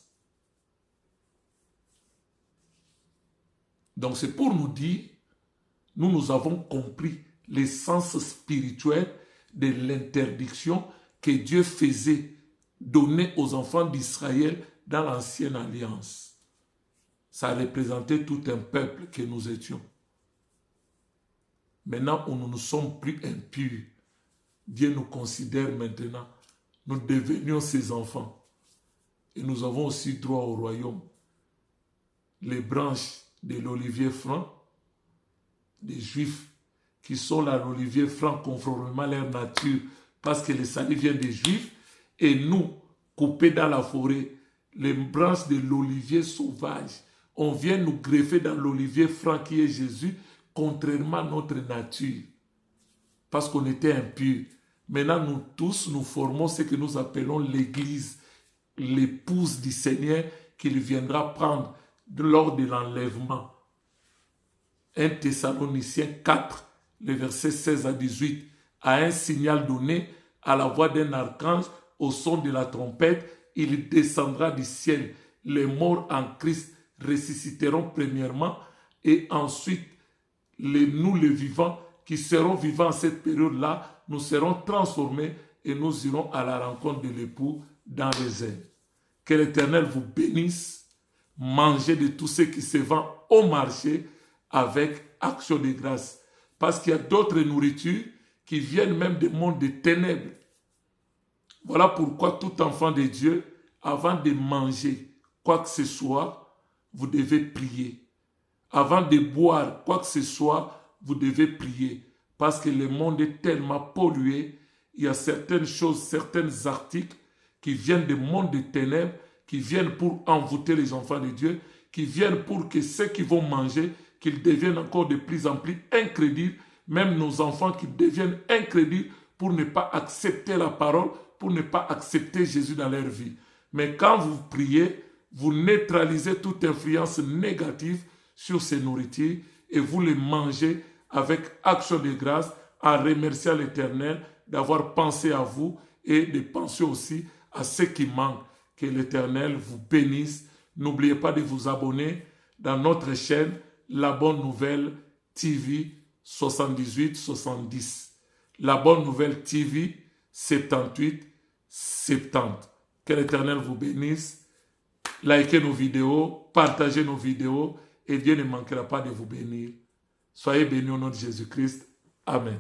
[SPEAKER 1] Donc c'est pour nous dire, nous avons compris l'essence spirituelle de l'interdiction que Dieu faisait donner aux enfants d'Israël dans l'ancienne alliance. Ça représentait tout un peuple que nous étions. Maintenant où nous ne sommes plus impurs, Dieu nous considère maintenant, nous devenions ses enfants. Et nous avons aussi droit au royaume. Les branches de l'olivier franc, des Juifs qui sont là, l'olivier franc conformément à leur nature, parce que le salut vient des Juifs, et nous, coupés dans la forêt, les branches de l'olivier sauvage, on vient nous greffer dans l'olivier franc qui est Jésus, contrairement à notre nature, parce qu'on était impurs. Maintenant, nous tous, nous formons ce que nous appelons l'Église, l'épouse du Seigneur qu'il viendra prendre lors de l'enlèvement. 1 Thessaloniciens 4, le verset 16 à 18, à un signal donné, à la voix d'un archange, au son de la trompette, il descendra du ciel. Les morts en Christ ressusciteront premièrement, et ensuite, nous les vivants, qui seront vivants à cette période-là, nous serons transformés et nous irons à la rencontre de l'époux dans les airs. Que l'Éternel vous bénisse. Mangez de tout ce qui se vend au marché avec action de grâce. Parce qu'il y a d'autres nourritures qui viennent même du monde des ténèbres. Voilà pourquoi tout enfant de Dieu, avant de manger quoi que ce soit, vous devez prier. Avant de boire quoi que ce soit, vous devez prier. Parce que le monde est tellement pollué, il y a certaines choses, certains articles qui viennent du monde des ténèbres, qui viennent pour envoûter les enfants de Dieu, qui viennent pour que ceux qui vont manger, qu'ils deviennent encore de plus en plus incrédules, même nos enfants qui deviennent incrédules pour ne pas accepter la parole, pour ne pas accepter Jésus dans leur vie. Mais quand vous priez, vous neutralisez toute influence négative sur ces nourritures et vous les mangez avec action de grâce en remerciant l'Éternel d'avoir pensé à vous et de penser aussi à ceux qui manquent. Que l'Éternel vous bénisse. N'oubliez pas de vous abonner dans notre chaîne La Bonne Nouvelle TV 78-70. La Bonne Nouvelle TV 78-70. Que l'Éternel vous bénisse. Likez nos vidéos, partagez nos vidéos et Dieu ne manquera pas de vous bénir. Soyez bénis au nom de Jésus-Christ. Amen.